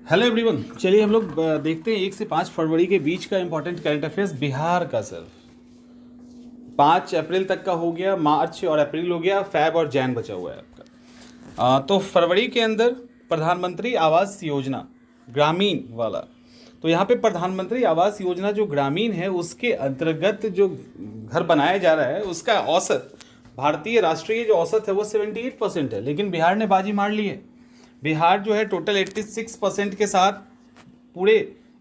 Hello everyone, चलिए हम लोग देखते हैं 1 से 5 फरवरी के बीच का इंपॉर्टेंट करंट अफेयर्स बिहार का। सिर्फ 5 अप्रैल तक का हो गया, मार्च और अप्रैल हो गया, फैब और जैन बचा हुआ है आपका। तो फरवरी के अंदर प्रधानमंत्री आवास योजना ग्रामीण वाला, तो यहाँ पे प्रधानमंत्री आवास योजना जो ग्रामीण है उसके अंतर्गत जो घर बनाया जा रहा है उसका औसत, भारतीय राष्ट्रीय जो औसत है वो 78% है, लेकिन बिहार ने बाजी मार ली है। बिहार जो है टोटल 86% के साथ पूरे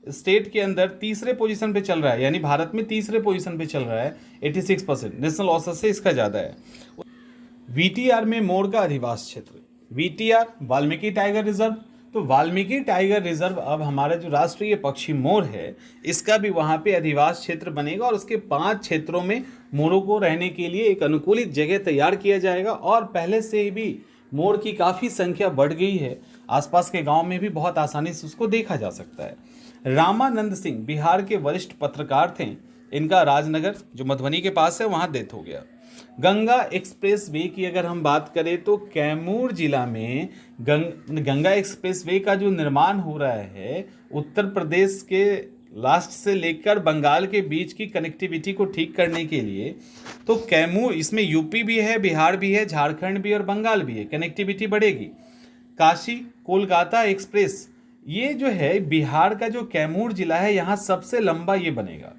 स्टेट के अंदर तीसरे पोजीशन पे चल रहा है, यानी भारत में तीसरे पोजीशन पे चल रहा है। 86% नेशनल औसत से इसका ज़्यादा है। वीटीआर में मोर का अधिवास क्षेत्र, वीटीआर वाल्मीकि टाइगर रिजर्व, तो वाल्मीकि टाइगर रिजर्व अब हमारा जो राष्ट्रीय पक्षी मोर है इसका भी वहाँ पे अधिवास क्षेत्र बनेगा और उसके 5 क्षेत्रों में मोरों को रहने के लिए एक अनुकूलित जगह तैयार किया जाएगा। और पहले से ही भी मोर की काफ़ी संख्या बढ़ गई है, आसपास के गांव में भी बहुत आसानी से उसको देखा जा सकता है। रामानंद सिंह बिहार के वरिष्ठ पत्रकार थे, इनका राजनगर जो मधुबनी के पास है वहाँ डेथ हो गया। गंगा एक्सप्रेस वे की अगर हम बात करें तो कैमूर जिला में गंगा एक्सप्रेस वे का जो निर्माण हो रहा है उत्तर प्रदेश के लास्ट से लेकर बंगाल के बीच की कनेक्टिविटी को ठीक करने के लिए, तो कैमूर, इसमें यूपी भी है, बिहार भी है, झारखंड भी और बंगाल भी है, कनेक्टिविटी बढ़ेगी। काशी कोलकाता एक्सप्रेस, ये जो है बिहार का जो कैमूर जिला है यहाँ सबसे लंबा ये बनेगा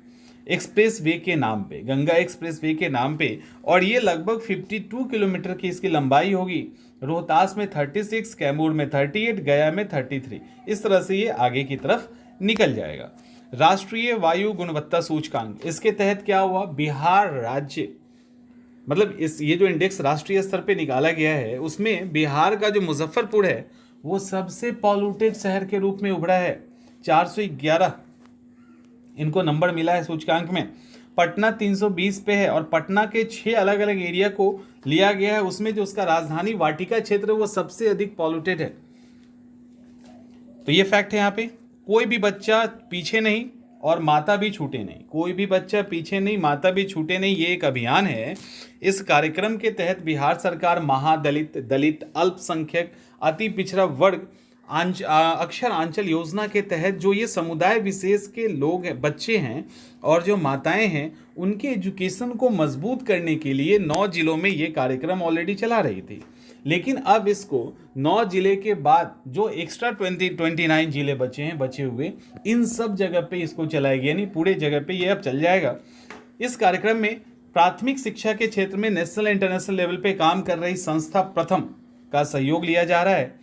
एक्सप्रेस वे के नाम पे, गंगा एक्सप्रेस वे के नाम पे, और ये लगभग 52 किलोमीटर की इसकी लंबाई होगी। रोहतास में 36, कैमूर में 38, गया में 33, इस तरह से ये आगे की तरफ निकल जाएगा। राष्ट्रीय वायु गुणवत्ता सूचकांक, इसके तहत क्या हुआ, बिहार राज्य, मतलब ये जो इंडेक्स राष्ट्रीय स्तर पे निकाला गया है उसमें बिहार का जो मुजफ्फरपुर है वो सबसे पॉल्यूटेड शहर के रूप में उभरा है। 411 इनको नंबर मिला है सूचकांक में। पटना 320 पे है और पटना के 6 अलग अलग एरिया को लिया गया है, उसमें जो उसका राजधानी वाटिका क्षेत्र वो सबसे अधिक पॉल्यूटेड है। तो ये फैक्ट है यहाँ पे। कोई भी बच्चा पीछे नहीं और माता भी छूटे नहीं, कोई भी बच्चा पीछे नहीं, माता भी छूटे नहीं, ये एक अभियान है। इस कार्यक्रम के तहत बिहार सरकार महादलित, दलित, अल्पसंख्यक, अति पिछड़ा वर्ग अक्षर आंचल योजना के तहत जो ये समुदाय विशेष के लोग हैं, बच्चे हैं और जो माताएं हैं, उनके एजुकेशन को मजबूत करने के लिए 9 जिलों में ये कार्यक्रम ऑलरेडी चला रही थी। लेकिन अब इसको 9 जिले के बाद जो एक्स्ट्रा 29 जिले बचे हैं, बचे हुए, इन सब जगह पे इसको चलाएगी, यानी पूरे जगह पे ये अब चल जाएगा। इस कार्यक्रम में प्राथमिक शिक्षा के क्षेत्र में नेशनल इंटरनेशनल लेवल पे काम कर रही संस्था प्रथम का सहयोग लिया जा रहा है।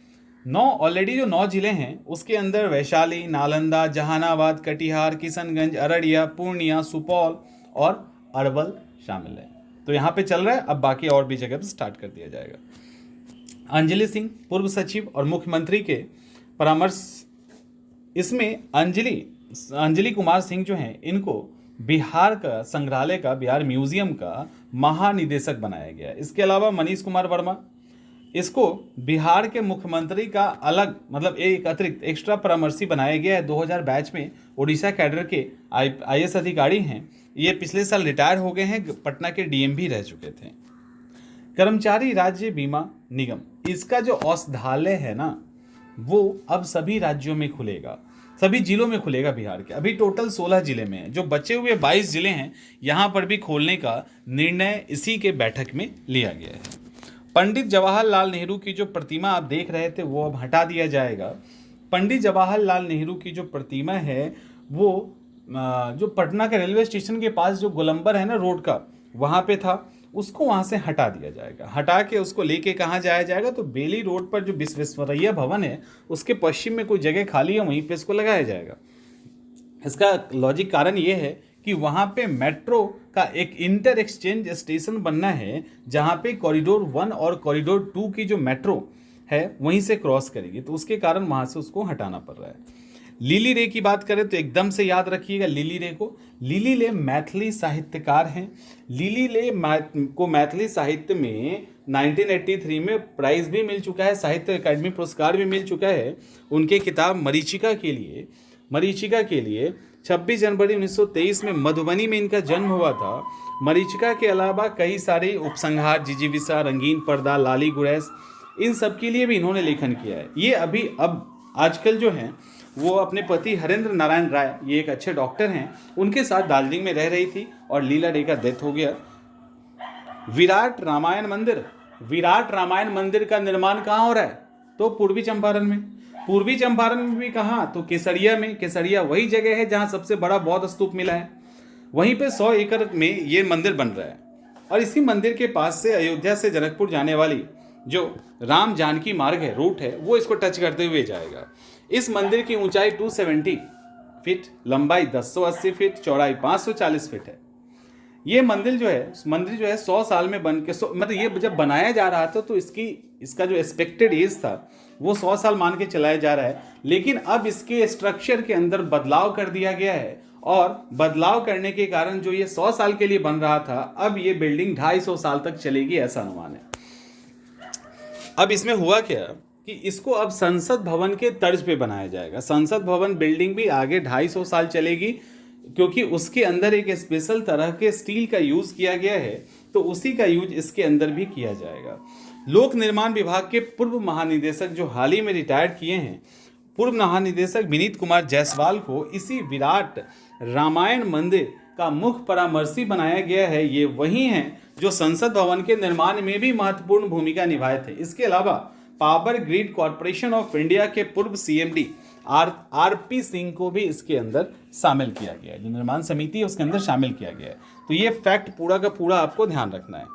ऑलरेडी जो 9 जिले हैं उसके अंदर वैशाली, नालंदा, जहानाबाद, कटिहार, किशनगंज, अररिया, पूर्णिया, सुपौल और अरवल शामिल है। तो यहाँ पे चल रहा है, अब बाकी और भी जगह पे स्टार्ट कर दिया जाएगा। अंजलि सिंह पूर्व सचिव और मुख्यमंत्री के परामर्श, इसमें अंजलि कुमार सिंह जो हैं इनको बिहार का संग्रहालय का, बिहार म्यूजियम का महानिदेशक बनाया गया। इसके अलावा मनीष कुमार वर्मा, इसको बिहार के मुख्यमंत्री का अलग, मतलब एक अतिरिक्त एक्स्ट्रा परामर्शी बनाया गया है। 2000 बैच में उड़ीसा कैडर के IAS अधिकारी हैं, ये पिछले साल रिटायर हो गए हैं, पटना के DM भी रह चुके थे। कर्मचारी राज्य बीमा निगम, इसका जो औषधालय है ना वो अब सभी राज्यों में खुलेगा, सभी जिलों में खुलेगा बिहार के। अभी टोटल 16 जिले में है, जो बचे हुए 22 जिले हैं यहाँ पर भी खोलने का निर्णय इसी के बैठक में लिया गया है। पंडित जवाहरलाल नेहरू की जो प्रतिमा आप देख रहे थे वो अब हटा दिया जाएगा। पंडित जवाहरलाल नेहरू की जो प्रतिमा है वो जो पटना के रेलवे स्टेशन के पास जो गोलंबर है ना रोड का, वहाँ पे था, उसको वहाँ से हटा दिया जाएगा। हटा के उसको लेके कहाँ जाया जाएगा, तो बेली रोड पर जो विश्वेश्वरैया भवन है उसके पश्चिम में कोई जगह खाली है, वहीं पे इसको लगाया जाएगा। इसका लॉजिक कारण ये है कि वहाँ पे मेट्रो का एक इंटर एक्सचेंज स्टेशन बनना है, जहाँ पे कॉरिडोर 1 और कॉरिडोर 2 की जो मेट्रो है वहीं से क्रॉस करेगी, तो उसके कारण वहाँ से उसको हटाना पड़ रहा है। लिली रे की बात करें तो एकदम से याद रखिएगा लिली रे को। लिली रे मैथिली साहित्यकार हैं। लिली रे को मैथिली साहित्य में 1983 में प्राइज भी मिल चुका है, साहित्य अकादमी पुरस्कार भी मिल चुका है उनके किताब मरीचिका के लिए। 26 जनवरी 1923 में मधुबनी में इनका जन्म हुआ था। मरीचिका के अलावा कई सारे उपसंहार, जिजीविषा, रंगीन पर्दा, लाली गुरैस, इन सब के लिए भी इन्होंने लेखन किया है। ये अभी अब आजकल जो हैं वो अपने पति हरेंद्र नारायण राय, ये एक अच्छे डॉक्टर हैं, उनके साथ दार्जिलिंग में रह रही थी और लीला डे का डेथ हो गया। विराट रामायण मंदिर का निर्माण कहाँ हो रहा है? तो पूर्वी चंपारण में। पूर्वी चंपारण में भी कहाँ? तो केसरिया में। केसरिया वही जगह है जहाँ सबसे बड़ा बौद्ध स्तूप मिला है। वहीं पे 100 एकड़ में ये मंदिर बन रहा है और इसी मंदिर के पास से अयोध्या से जनकपुर जाने वाली जो राम जानकी मार्ग है, रूट है, वो इसको टच करते हुए जाएगा। इस मंदिर की ऊंचाई 270 फीट, लंबाई 1080 फीट, चौड़ाई 540 फीट है। ये मंदिर जो है 100 साल में बन के मतलब ये जब बनाया जा रहा था तो इसका जो एक्सपेक्टेड एज था वो 100 साल मान के चलाया जा रहा है, लेकिन अब इसके स्ट्रक्चर के अंदर बदलाव कर दिया गया है और बदलाव करने के कारण जो ये 100 साल के लिए बन रहा था, अब ये बिल्डिंग 250 साल तक चलेगी, ऐसा अनुमान है। अब इसमें हुआ क्या कि इसको अब संसद भवन के तर्ज पे बनाया जाएगा। संसद भवन बिल्डिंग भी आगे 250 साल चलेगी, क्योंकि उसके अंदर एक स्पेशल तरह के स्टील का यूज किया गया है, तो उसी का यूज इसके अंदर भी किया जाएगा। लोक निर्माण विभाग के पूर्व महानिदेशक जो हाल ही में रिटायर्ड किए हैं, पूर्व महानिदेशक विनीत कुमार जायसवाल को इसी विराट रामायण मंदिर का मुख्य परामर्शी बनाया गया है। ये वही हैं जो संसद भवन के निर्माण में भी महत्वपूर्ण भूमिका निभाए थे। इसके अलावा power grid corporation of India के पूर्व सीएमडी आरपी सिंह को भी इसके अंदर शामिल किया गया है। जो निर्माण समिति है उसके अंदर शामिल किया गया है। तो ये फैक्ट पूरा का पूरा आपको ध्यान रखना है।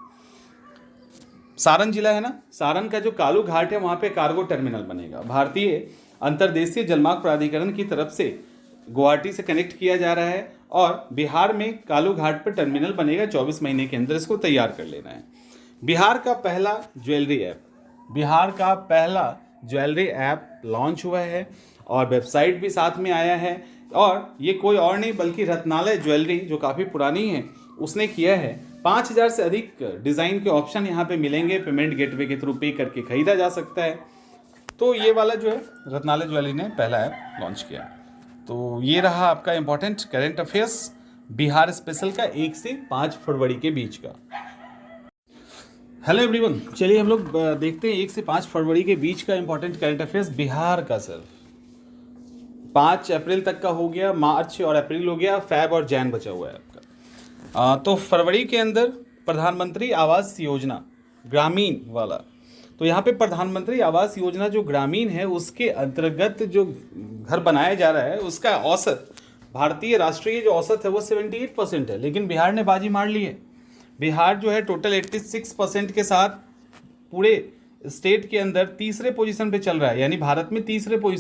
सारण जिला है ना, सारण का जो कालू घाट है वहाँ पे कार्गो टर्मिनल बनेगा। भारतीय अंतर्देशीय जलमार्ग प्राधिकरण की तरफ से गुवाहाटी से कनेक्ट किया जा रहा है और बिहार में कालू घाट पर टर्मिनल बनेगा। 24 महीने के अंदर इसको तैयार कर लेना है। बिहार का पहला ज्वेलरी ऐप लॉन्च हुआ है और वेबसाइट भी साथ में आया है, और ये कोई और नहीं बल्कि रत्नालय ज्वेलरी जो काफ़ी पुरानी है उसने किया है। 5000 से अधिक डिज़ाइन के ऑप्शन यहाँ पे मिलेंगे। पेमेंट गेटवे के थ्रू पे करके खरीदा जा सकता है। तो ये वाला जो है रत्नालय ज्वेलरी ने पहला ऐप लॉन्च किया। तो ये रहा आपका important current affairs Bihar special का 1 से 5 फरवरी के बीच का। हेलो एवरीवन, चलिए हम लोग देखते हैं 1 से 5 फरवरी के बीच का इम्पोर्टेंट करंट अफेयर्स बिहार का। सिर्फ 5 अप्रैल तक का हो गया, मार्च और अप्रैल हो गया, फैब और जैन बचा हुआ है आपका। तो फरवरी के अंदर प्रधानमंत्री आवास योजना ग्रामीण वाला, तो यहाँ पे प्रधानमंत्री आवास योजना जो ग्रामीण है उसके अंतर्गत जो घर बनाया जा रहा है उसका औसत, भारतीय राष्ट्रीय जो औसत है वो 78% है, लेकिन बिहार ने बाजी मार ली है। बिहार जो है टोटल 86% के साथ पूरे स्टेट के अंदर तीसरे पोजीशन पे चल रहा है, यानी भारत में तीसरे पोजीशन